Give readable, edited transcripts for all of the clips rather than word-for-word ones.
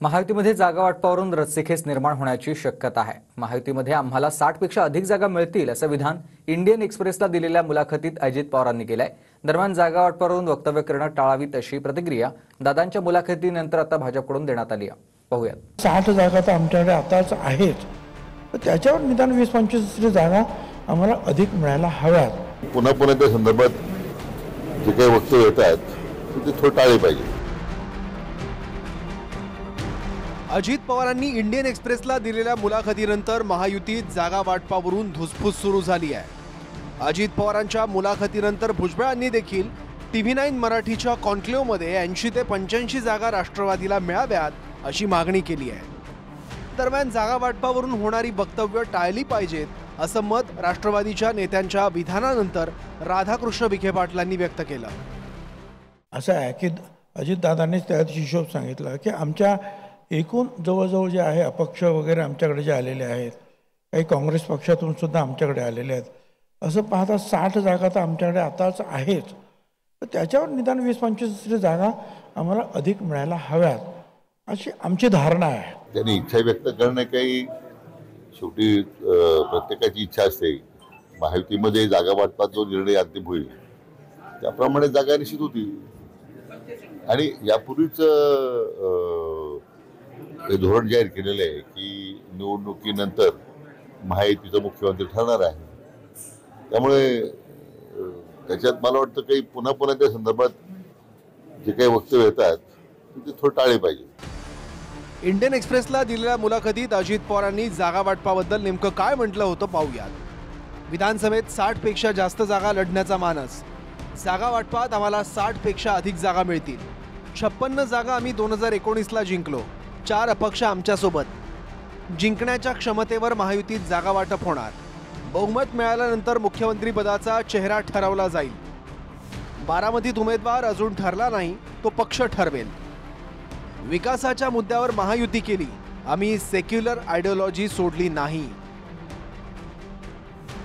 महायुतीमध्ये जागा वाटपावरून रस्सीखेच निर्माण होण्याची शक्यता आहे। महायुतीमध्ये आम्हाला 60 पेक्षा अधिक जागा मिळतील असं विधान इंडियन एक्सप्रेसला दिलेल्या मुलाखतीत अजित पवारांनी केलंय। दरम्यान जागा वाटपावरून वक्तव्य करणं टाळावीत अशी प्रतिक्रिया दादांच्या मुलाखतीनंतर आता भाजपकडून देण्यात आली आहे। पाहूयात। 60 जागा तर आमच्याकडे आताच आहेत, तर त्याच्यावर निदान 20-25 जागा आम्हाला अधिक मिळायला हव्यात। पुन्हा त्या संदर्भात जे काही वक्तव्य येतात ते थोडं टाळले पाहिजे। अजित पवारांनी इंडियन एक्सप्रेसला दिलेल्या मुलाखतीनंतर महायुतीत जागा वाटपावरून धुसफूस सुरू झाली आहे। अजित पवारांच्या मुलाखतीनंतर भुजबळांनी देखील TV9 मराठीच्या कॉन्क्लेव्हमध्ये 80 ते 85 जागा राष्ट्रवादीला मिळाव्यात अशी मागणी केली आहे। दरम्यान जागा वाटपावरून होणारी वक्तव्य टाळली पाहिजेत असं मत राष्ट्रवादीच्या नेत्यांच्या विधानानंतर राधाकृष्ण विखे पाटलांनी व्यक्त केलं। असं आहे की अजितदादांनी त्याच हिशोब सांगितला की आमच्या एकूण जवळजवळ जे आहे अपक्ष वगैरे आमच्याकडे जे आलेले आहेत, काही काँग्रेस पक्षातून सुद्धा आमच्याकडे आलेले आहेत, असं पाहता 60 जागा तर आमच्याकडे आताच आहेत, तर त्याच्यावर निदान 20-25 जागा आम्हाला अधिक मिळायला हव्यात अशी आमची धारणा आहे। त्यांनी इच्छा व्यक्त करणे काही शेवटी प्रत्येकाची इच्छा असते। महायुतीमध्ये जागा वाटपात जो निर्णय अंतिम होईल त्याप्रमाणे जागा निश्चित होतील आणि यापूर्वीच हे धोरण जाहीर केलेलं आहे की निवडणुकीनंतर महायुतीचा मुख्यमंत्री ठरणार आहे। त्यामुळे त्याच्यात मला वाटतं काही पुन्हा त्या संदर्भात जे काही वक्तव्य येतात ते थोडं टाळले पाहिजे। इंडियन एक्सप्रेसला दिलेल्या मुलाखतीत अजित पवारांनी जागा वाटपाबद्दल नेमकं काय म्हटलं होतं पाहूयात। विधानसभेत 60 पेक्षा जास्त जागा लढण्याचा मानस, जागा वाटपात आम्हाला 60 पेक्षा अधिक जागा मिळतील, 56 जागा आम्ही 2019ला जिंकलो, 4 अपक्ष आमच्यासोबत, जिंकण्याच्या क्षमतेवर महायुतीत जागा वाटप होणार, बहुमत मिळाल्यानंतर मुख्यमंत्री पदाचा चेहरा ठरवला जाईल, बारामतीत उमेदवार अजून ठरला नाही, तो पक्ष ठरवेल, विकासाच्या मुद्द्यावर महायुती केली, आम्ही सेक्युलर आयडिओलॉजी सोडली नाही।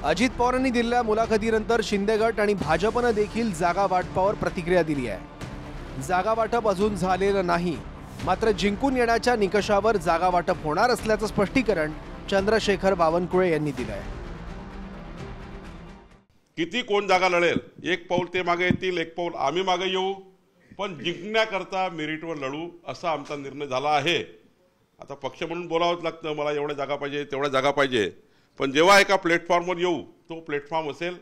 अजित पवारांनी दिलेल्या मुलाखतीनंतर शिंदे गट आणि भाजपनं देखील जागा वाटपावर प्रतिक्रिया दिली आहे। जागा वाटप अजून झालेलं नाही, मात्र जिंकून येण्याच्या निकषावर जागा वाटप होणार असल्याचं स्पष्टीकरण चंद्रशेखर बावनकुळे यांनी दिलं आहे। किती कोण जागा लढेल, एक पाऊल ते मागे येतील, एक पाऊल आम्ही मागे येऊ, पण जिंकण्याकरता मेरिटवर लढू असा आमचा निर्णय झाला आहे। आता पक्ष म्हणून बोलावंच लागतं, मला एवढ्या जागा पाहिजे तेवढ्या जागा पाहिजे, पण जेव्हा एका प्लॅटफॉर्मवर येऊ तो प्लॅटफॉर्म असेल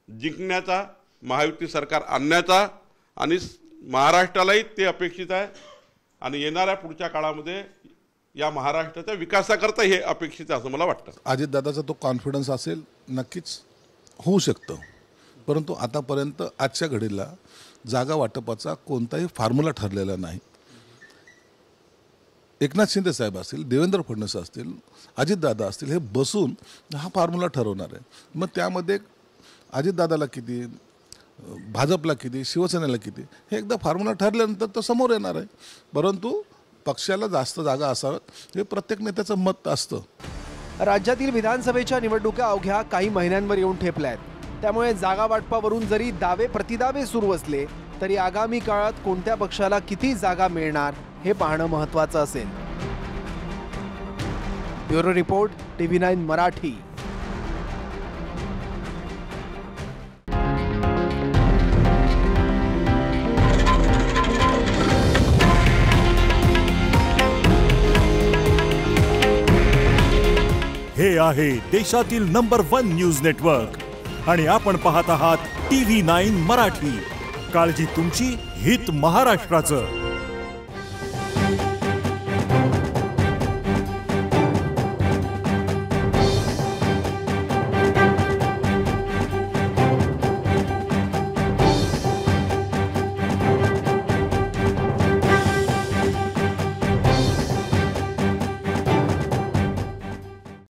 जिंकण्याचा, महायुती सरकार आणण्याचा, आणि महाराष्ट्रालाही ते अपेक्षित आहे आणि येणाऱ्या पुढच्या काळामध्ये या महाराष्ट्राच्या विकासाकरता हे अपेक्षित आहे असं मला वाटतं। अजितदादाचा तो कॉन्फिडन्स असेल, नक्कीच होऊ शकतं, परंतु आतापर्यंत आजच्या घडीला जागा वाटपाचा कोणताही फॉर्म्युला ठरलेला नाही। एकनाथ शिंदे साहेब असतील, देवेंद्र फडणवीस असतील, अजितदादा असतील, हे बसून हा फॉर्म्युला ठरवणार आहे। मग त्यामध्ये अजितदादाला किती, भाजपला किती, शिवसेनेला किती, हे एकदा फॉर्म्युला ठरल्यानंतर तो समोर येणार आहे, परंतु पक्षाला जास्त जागा असाव्यात हे प्रत्येक नेत्याचं मत असतं। राज्यातील विधानसभेच्या निवडणुका अवघ्या काही महिन्यांवर येऊन ठेपल्या आहेत, त्यामुळे जागा वाटपावरून जरी दावे प्रतिदावे सुरू असले तरी आगामी काळात कोणत्या पक्षाला किती जागा मिळणार हे पाहणं महत्त्वाचं असेल। Bureau report, TV9 Marathi. हे आहे देशातील नंबर 1 न्यूज नेटवर्क आणि आपण पाहत आहात TV9 मराठी। काळजी तुमची, हित महाराष्ट्राचं।